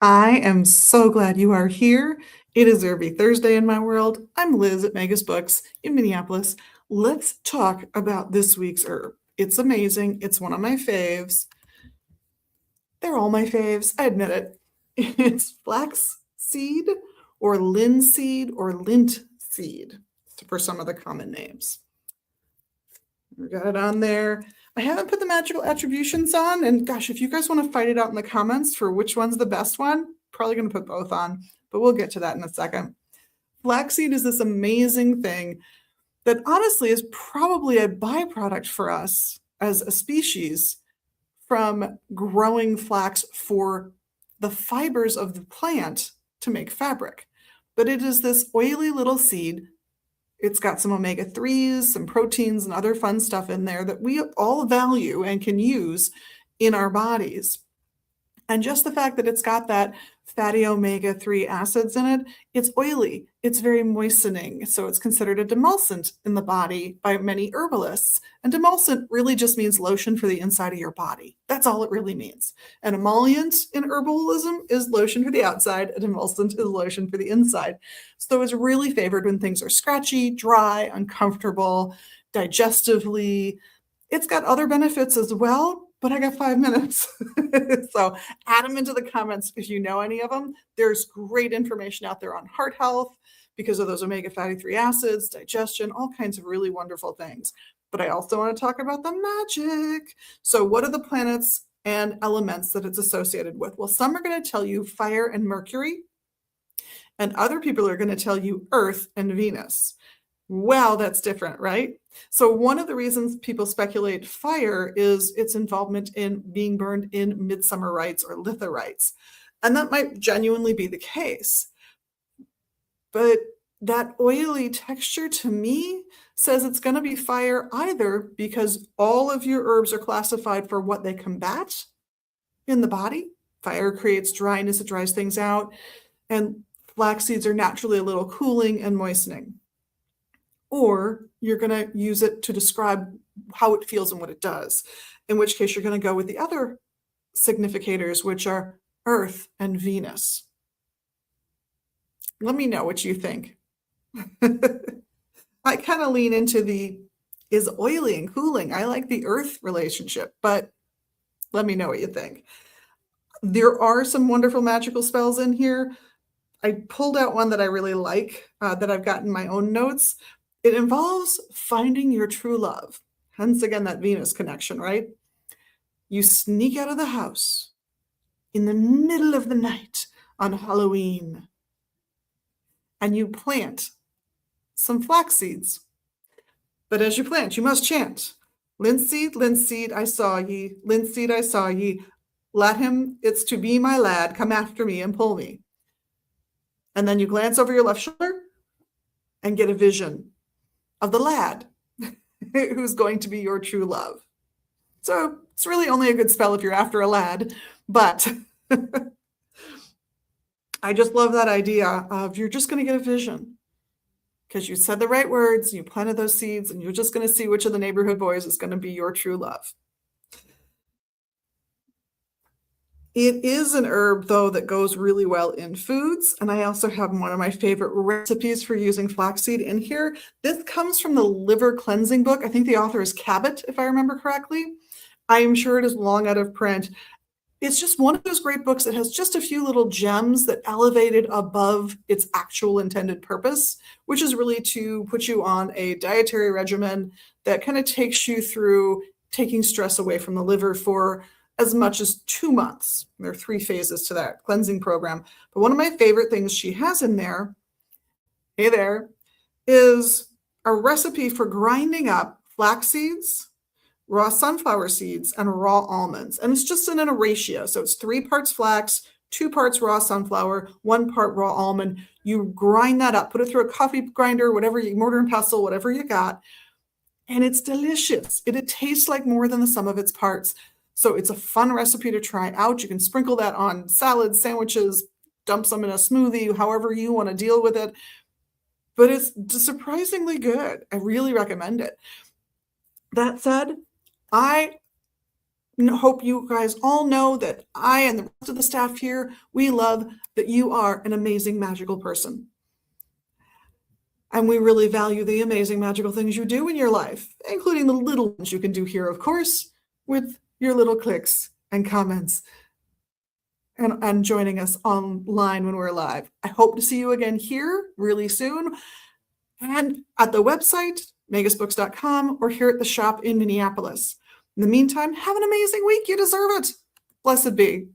I am so glad you are here. It is Herby Thursday in my world. I'm Liz at Megas Books in Minneapolis. Let's talk about this week's herb. It's amazing. It's one of my faves. They're all my faves. I admit it. It's flax seed or linseed or lint seed for some of the common names. We got it on there. I haven't put the magical attributions on, and gosh, if you guys want to fight it out in the comments for which one's the best one, probably going to put both on, but we'll get to that in a second. Flaxseed is this amazing thing that honestly is probably a byproduct for us as a species from growing flax for the fibers of the plant to make fabric. But it is this oily little seed. It's got some omega-3s, some proteins, and other fun stuff in there that we all value and can use in our bodies. And just the fact that it's got that fatty omega-3 acids in it, it's oily, it's very moistening. So it's considered a demulcent in the body by many herbalists. And demulcent really just means lotion for the inside of your body. That's all it really means. An emollient in herbalism is lotion for the outside, a demulcent is lotion for the inside. So it's really favored when things are scratchy, dry, uncomfortable, digestively. It's got other benefits as well, but I got 5 minutes. So add them into the comments if you know any of them. There's great information out there on heart health because of those omega fatty 3 acids, digestion, all kinds of really wonderful things. But I also want to talk about the magic. So what are the planets and elements that it's associated with? Well, some are going to tell you fire and Mercury, and other people are going to tell you Earth and Venus. Well, that's different, right? So one of the reasons people speculate fire is its involvement in being burned in midsummer rites or litha rites. And that might genuinely be the case. But that oily texture to me says it's going to be fire either because all of your herbs are classified for what they combat in the body. Fire creates dryness, it dries things out. And flax seeds are naturally a little cooling and moistening. Or you're going to use it to describe how it feels and what it does, in which case you're going to go with the other significators, which are Earth and Venus. Let me know what you think. I kind of lean into the is oily and cooling. I like the Earth relationship, but let me know what you think. There are some wonderful magical spells in here. I pulled out one that I really like that I've got in my own notes. It involves finding your true love. Hence, again, that Venus connection, right? You sneak out of the house in the middle of the night on Halloween, and you plant some flax seeds. But as you plant, you must chant, linseed, linseed, I saw ye, linseed, I saw ye. Let him, it's to be my lad, come after me and pull me. And then you glance over your left shoulder and get a vision of the lad who's going to be your true love. So it's really only a good spell if you're after a lad, but I just love that idea of you're just going to get a vision because you said the right words, you planted those seeds, and you're just going to see which of the neighborhood boys is going to be your true love. It is an herb, though, that goes really well in foods. And I also have one of my favorite recipes for using flaxseed in here. This comes from the liver cleansing book. I think the author is Cabot, if I remember correctly. I am sure it is long out of print. It's just one of those great books that has just a few little gems that elevate it above its actual intended purpose, which is really to put you on a dietary regimen that kind of takes you through taking stress away from the liver for as much as 2 months. There are 3 phases to that cleansing program. But one of my favorite things she has in there, hey there, is a recipe for grinding up flax seeds, raw sunflower seeds, and raw almonds. And it's just in a ratio. So it's 3 parts flax, 2 parts raw sunflower, 1 part raw almond. You grind that up, put it through a coffee grinder, whatever you, mortar and pestle, whatever you got. And it's delicious. It tastes like more than the sum of its parts. So it's a fun recipe to try out. You can sprinkle that on salads, sandwiches, dump some in a smoothie, however you want to deal with it. But it's surprisingly good. I really recommend it. That said, I Hope you guys all know that I and the rest of the staff here, we love that you are an amazing, magical person. And we really value the amazing, magical things you do in your life, including the little ones you can do here, of course, with your little clicks and comments and joining us online when we're live. I hope to see you again here really soon and at the website, magisbooks.com, or here at the shop in Minneapolis. In the meantime, have an amazing week. You deserve it. Blessed be.